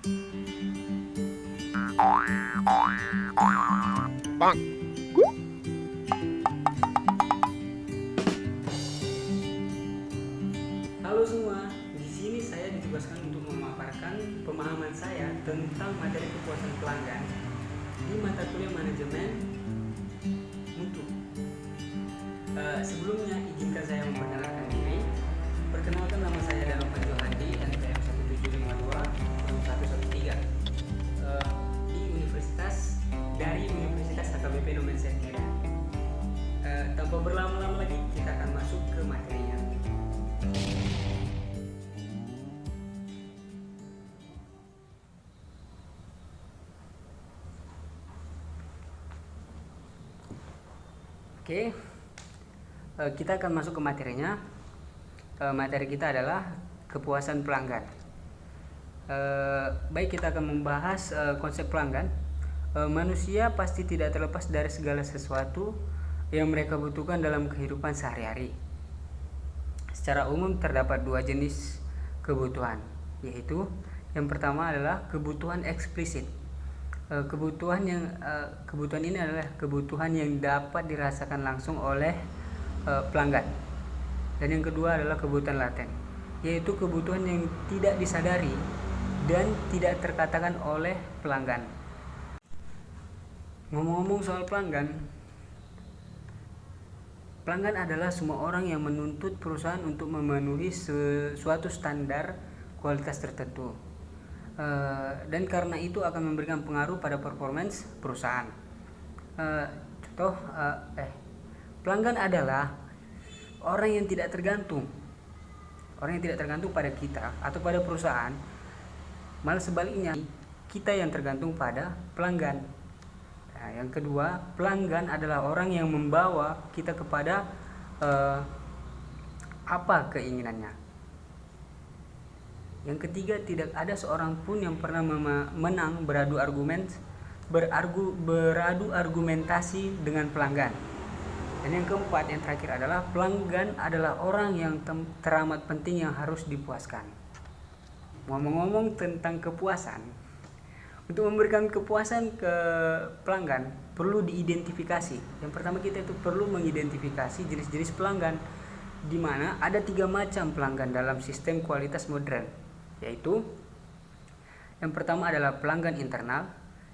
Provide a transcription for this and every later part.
Halo semua, di sini saya ditugaskan untuk memaparkan pemahaman saya tentang materi kepuasan pelanggan di mata kuliah manajemen mutu. Sebelumnya izinkan saya memperkenalkan diri. Perkenalkan, nama saya Danovan Johandi, NPM 1752 di Universitas HKBP Domen Medan. Tanpa berlama-lama lagi, kita akan masuk ke materinya. Oke, kita akan masuk ke materinya. Materi kita adalah kepuasan pelanggan. Baik, kita akan membahas konsep pelanggan. Manusia pasti tidak terlepas dari segala sesuatu yang mereka butuhkan dalam kehidupan sehari-hari. Secara umum terdapat dua jenis kebutuhan, yaitu yang pertama adalah kebutuhan eksplisit. Kebutuhan ini adalah kebutuhan yang dapat dirasakan langsung oleh pelanggan. Dan yang kedua adalah kebutuhan laten, yaitu kebutuhan yang tidak disadari dan tidak terkatakan oleh pelanggan. Ngomong-ngomong soal pelanggan adalah semua orang yang menuntut perusahaan untuk memenuhi suatu standar kualitas tertentu. Dan karena itu akan memberikan pengaruh pada performance perusahaan. Pelanggan adalah orang yang tidak tergantung pada kita atau pada perusahaan, malah sebaliknya kita yang tergantung pada pelanggan. Nah, yang kedua, pelanggan adalah orang yang membawa kita kepada apa keinginannya. Yang ketiga, tidak ada seorang pun yang pernah menang beradu argumentasi dengan pelanggan. Dan yang keempat, yang terakhir adalah pelanggan adalah orang yang teramat penting yang harus dipuaskan. Ngomong-ngomong tentang kepuasan, untuk memberikan kepuasan ke pelanggan perlu diidentifikasi. Yang pertama, kita itu perlu mengidentifikasi jenis-jenis pelanggan, di mana ada 3 macam pelanggan dalam sistem kualitas modern, yaitu yang pertama adalah pelanggan internal,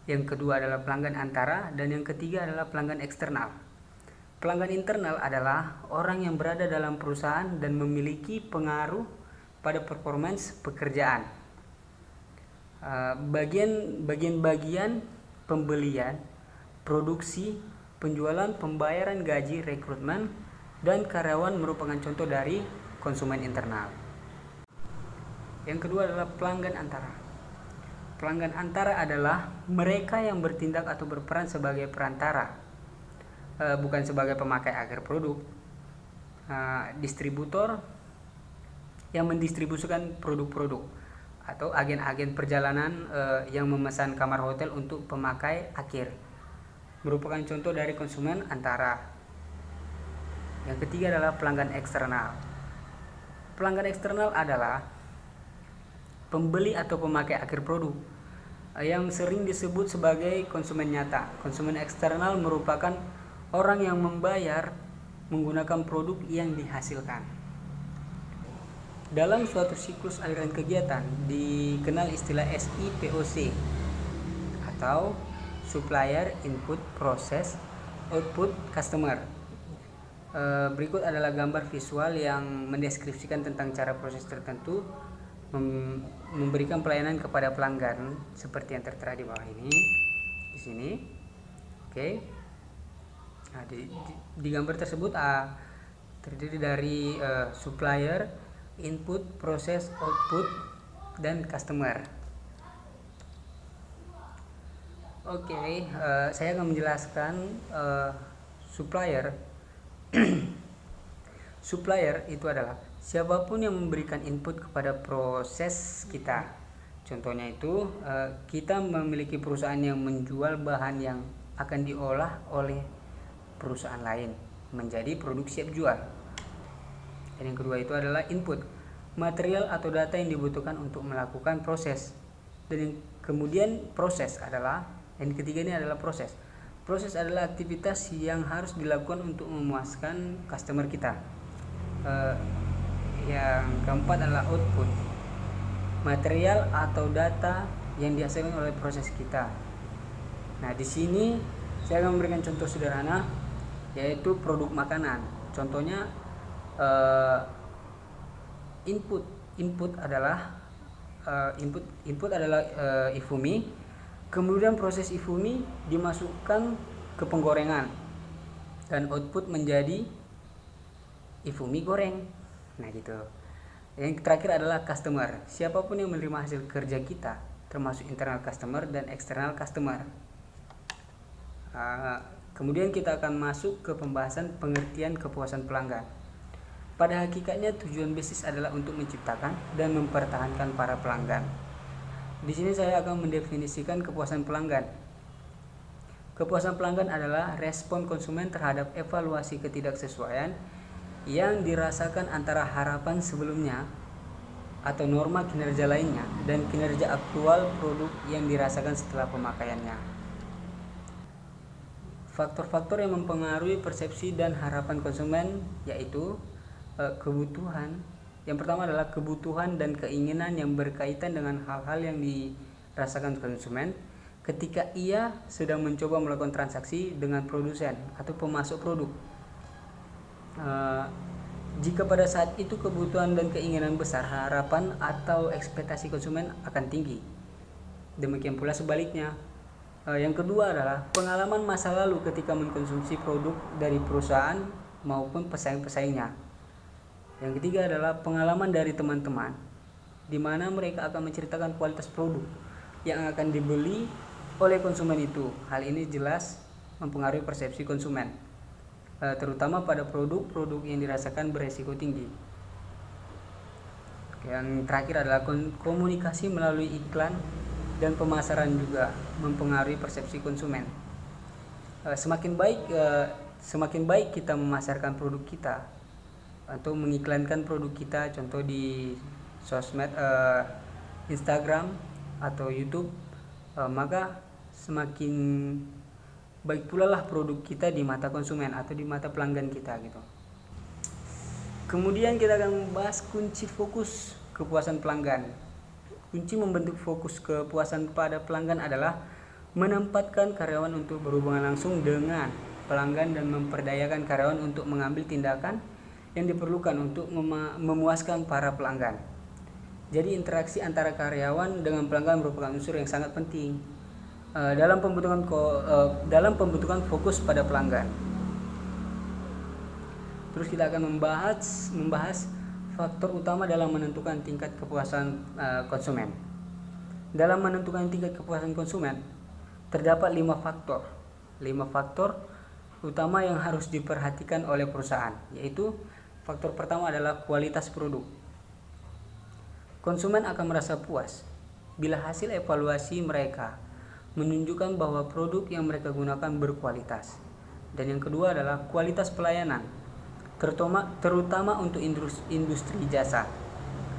yang kedua adalah pelanggan antara, dan yang ketiga adalah pelanggan eksternal. Pelanggan internal adalah orang yang berada dalam perusahaan dan memiliki pengaruh pada performance pekerjaan. Bagian-bagian pembelian, produksi, penjualan, pembayaran gaji, rekrutmen, dan karyawan merupakan contoh dari konsumen internal. Yang kedua adalah pelanggan antara. Pelanggan antara adalah mereka yang bertindak atau berperan sebagai perantara, bukan sebagai pemakai akhir produk. Distributor yang mendistribusikan produk-produk, atau agen-agen perjalanan yang memesan kamar hotel untuk pemakai akhir, merupakan contoh dari konsumen antara. Yang ketiga adalah pelanggan eksternal. Pelanggan eksternal adalah pembeli atau pemakai akhir produk yang sering disebut sebagai konsumen nyata. Konsumen eksternal merupakan orang yang membayar menggunakan produk yang dihasilkan. Dalam suatu siklus aliran kegiatan dikenal istilah SIPOC atau Supplier Input Process Output Customer. Berikut adalah gambar visual yang mendeskripsikan tentang cara proses tertentu memberikan pelayanan kepada pelanggan seperti yang tertera di bawah ini, di sini. Oke. Nah, di gambar tersebut terdiri dari supplier, input, proses, output, dan customer. Oke, saya akan menjelaskan supplier. Supplier itu adalah siapapun yang memberikan input kepada proses kita. Contohnya itu, kita memiliki perusahaan yang menjual bahan yang akan diolah oleh perusahaan lain menjadi produk siap jual. Dan yang kedua itu adalah input, material atau data yang dibutuhkan untuk melakukan proses. Dan yang kemudian yang ketiga ini adalah proses. Proses adalah aktivitas yang harus dilakukan untuk memuaskan customer kita. Yang keempat adalah output, material atau data yang dihasilkan oleh proses kita. Nah, di sini saya akan memberikan contoh sederhana, yaitu produk makanan. Contohnya input adalah ifumi. Kemudian proses ifumi dimasukkan ke penggorengan dan output menjadi ifumi goreng. Nah, gitu. Yang terakhir adalah customer. Siapapun yang menerima hasil kerja kita, termasuk internal customer dan external customer. Kemudian kita akan masuk ke pembahasan pengertian kepuasan pelanggan. Pada hakikatnya tujuan bisnis adalah untuk menciptakan dan mempertahankan para pelanggan. Di sini saya akan mendefinisikan kepuasan pelanggan. Kepuasan pelanggan adalah respon konsumen terhadap evaluasi ketidaksesuaian yang dirasakan antara harapan sebelumnya atau norma kinerja lainnya dan kinerja aktual produk yang dirasakan setelah pemakaiannya. Faktor-faktor yang mempengaruhi persepsi dan harapan konsumen yaitu kebutuhan. Yang pertama adalah kebutuhan dan keinginan yang berkaitan dengan hal-hal yang dirasakan konsumen ketika ia sedang mencoba melakukan transaksi dengan produsen atau pemasok produk. Jika pada saat itu kebutuhan dan keinginan besar, harapan atau ekspektasi konsumen akan tinggi. Demikian pula sebaliknya. Yang kedua adalah pengalaman masa lalu ketika mengkonsumsi produk dari perusahaan maupun pesaing-pesaingnya. Yang ketiga adalah pengalaman dari teman-teman, di mana mereka akan menceritakan kualitas produk yang akan dibeli oleh konsumen itu. Hal ini jelas mempengaruhi persepsi konsumen, terutama pada produk-produk yang dirasakan beresiko tinggi. Yang terakhir adalah komunikasi melalui iklan dan pemasaran juga mempengaruhi persepsi konsumen. Semakin baik kita memasarkan produk kita atau mengiklankan produk kita, contoh di sosmed, Instagram atau YouTube, maka semakin baik pula lah produk kita di mata konsumen atau di mata pelanggan kita gitu. Kemudian kita akan membahas kunci fokus kepuasan pelanggan. Kunci membentuk fokus kepuasan pada pelanggan adalah menempatkan karyawan untuk berhubungan langsung dengan pelanggan dan memperdayakan karyawan untuk mengambil tindakan yang diperlukan untuk memuaskan para pelanggan. Jadi interaksi antara karyawan dengan pelanggan merupakan unsur yang sangat penting dalam pembentukan fokus pada pelanggan. Terus kita akan membahas faktor utama dalam menentukan tingkat kepuasan konsumen. Dalam menentukan tingkat kepuasan konsumen terdapat 5 faktor utama yang harus diperhatikan oleh perusahaan, yaitu faktor pertama adalah kualitas produk. Konsumen akan merasa puas bila hasil evaluasi mereka menunjukkan bahwa produk yang mereka gunakan berkualitas. Dan yang kedua adalah kualitas pelayanan, terutama untuk industri jasa.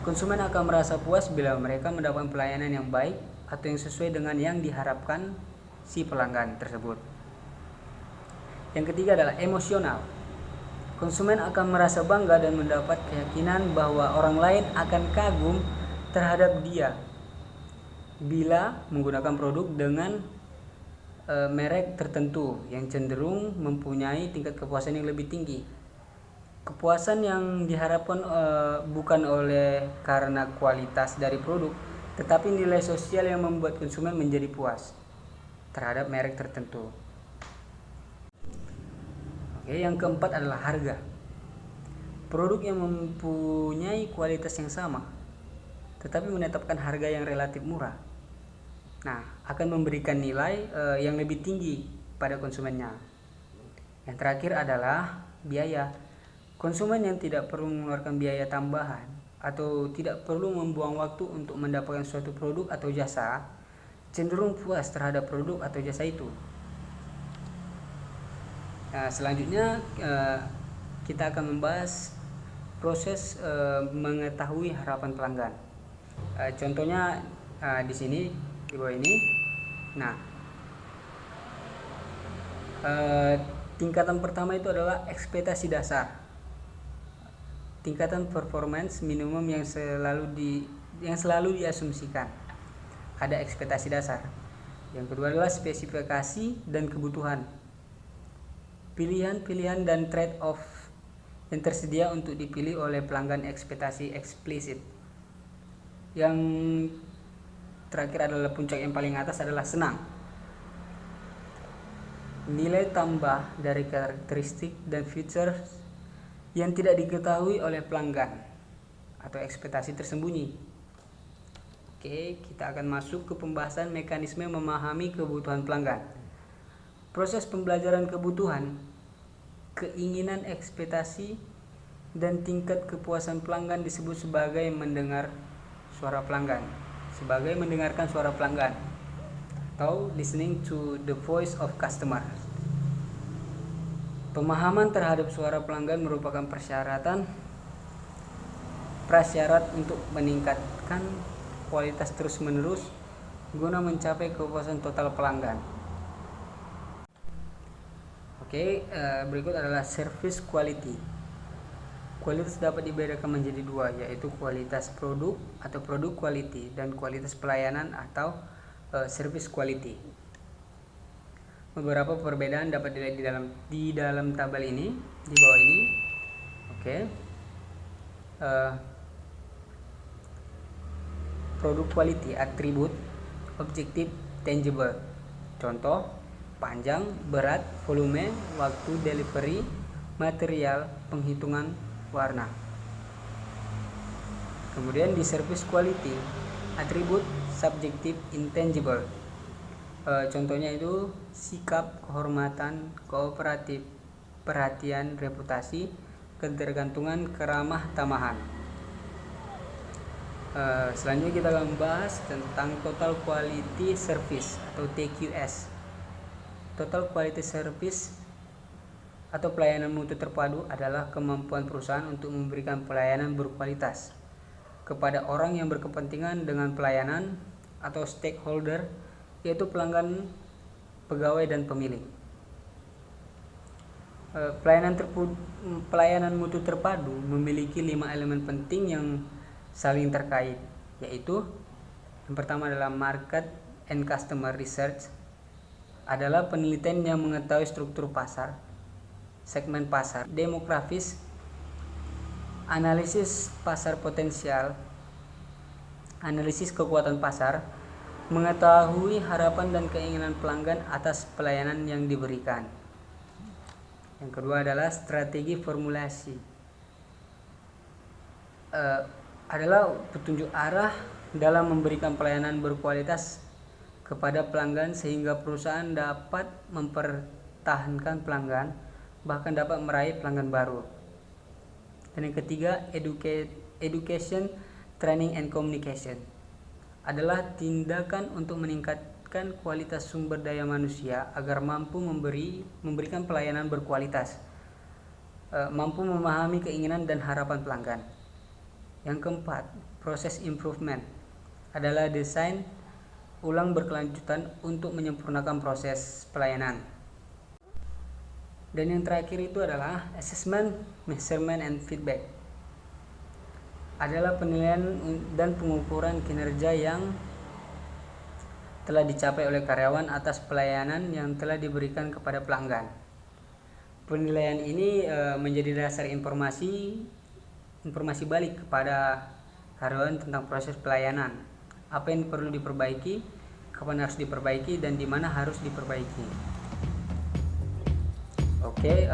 Konsumen akan merasa puas bila mereka mendapatkan pelayanan yang baik atau yang sesuai dengan yang diharapkan si pelanggan tersebut. Yang ketiga adalah emosional. Konsumen akan merasa bangga dan mendapat keyakinan bahwa orang lain akan kagum terhadap dia bila menggunakan produk dengan merek tertentu yang cenderung mempunyai tingkat kepuasan yang lebih tinggi. Kepuasan yang diharapkan bukan karena kualitas dari produk, tetapi nilai sosial yang membuat konsumen menjadi puas terhadap merek tertentu. Yang keempat adalah harga. Produk yang mempunyai kualitas yang sama tetapi menetapkan harga yang relatif murah, akan memberikan nilai yang lebih tinggi pada konsumennya. Yang terakhir adalah biaya. Konsumen yang tidak perlu mengeluarkan biaya tambahan atau tidak perlu membuang waktu untuk mendapatkan suatu produk atau jasa cenderung puas terhadap produk atau jasa itu. Selanjutnya kita akan membahas proses mengetahui harapan pelanggan. Contohnya di sini di bawah ini. Nah, tingkatan pertama itu adalah ekspektasi dasar, tingkatan performance minimum yang selalu diasumsikan. Ada ekspektasi dasar. Yang kedua adalah spesifikasi dan kebutuhan, pilihan-pilihan dan trade-off yang tersedia untuk dipilih oleh pelanggan. Ekspektasi eksplisit. Yang terakhir adalah puncak yang paling atas adalah senang. Nilai tambah dari karakteristik dan feature yang tidak diketahui oleh pelanggan atau ekspektasi tersembunyi. Oke, kita akan masuk ke pembahasan mekanisme memahami kebutuhan pelanggan. Proses pembelajaran kebutuhan, keinginan, ekspektasi, dan tingkat kepuasan pelanggan disebut sebagai mendengarkan suara pelanggan atau listening to the voice of customer. Pemahaman terhadap suara pelanggan merupakan prasyarat untuk meningkatkan kualitas terus-menerus guna mencapai kepuasan total pelanggan. Oke, berikut adalah service quality. Kualitas dapat dibedakan menjadi dua, yaitu kualitas produk atau produk quality dan kualitas pelayanan atau service quality. Beberapa perbedaan dapat dilihat di dalam tabel ini di bawah ini. Oke. Produk quality, atribut, objektif, tangible. Contoh, panjang, berat, volume, waktu delivery, material, penghitungan, warna. Kemudian di service quality, atribut, subjektif, intangible. Contohnya itu sikap, kehormatan, kooperatif, perhatian, reputasi, ketergantungan, keramah tamahan. Selanjutnya kita akan membahas tentang Total Quality Service atau TQS. Total Quality Service atau pelayanan mutu terpadu adalah kemampuan perusahaan untuk memberikan pelayanan berkualitas kepada orang yang berkepentingan dengan pelayanan atau stakeholder, yaitu pelanggan, pegawai, dan pemilik. Pelayanan mutu terpadu memiliki 5 elemen penting yang saling terkait, yaitu yang pertama adalah market and customer research, adalah penelitian yang mengetahui struktur pasar, segmen pasar, demografis, analisis pasar potensial, analisis kekuatan pasar, mengetahui harapan dan keinginan pelanggan atas pelayanan yang diberikan. Yang kedua adalah strategi formulasi, adalah petunjuk arah dalam memberikan pelayanan berkualitas kepada pelanggan sehingga perusahaan dapat mempertahankan pelanggan, bahkan dapat meraih pelanggan baru. Dan yang ketiga, education, training, and communication, adalah tindakan untuk meningkatkan kualitas sumber daya manusia agar mampu memberikan pelayanan berkualitas, mampu memahami keinginan dan harapan pelanggan. Yang keempat, proses improvement, adalah desain ulang berkelanjutan untuk menyempurnakan proses pelayanan. Dan yang terakhir itu adalah assessment, measurement, and feedback, adalah penilaian dan pengukuran kinerja yang telah dicapai oleh karyawan atas pelayanan yang telah diberikan kepada pelanggan. Penilaian ini menjadi dasar informasi balik kepada karyawan tentang proses pelayanan, apa yang perlu diperbaiki, kapan harus diperbaiki, dan di mana harus diperbaiki. Oke,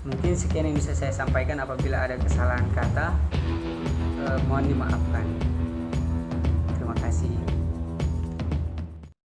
mungkin sekian yang bisa saya sampaikan. Apabila ada kesalahan kata, mohon dimaafkan.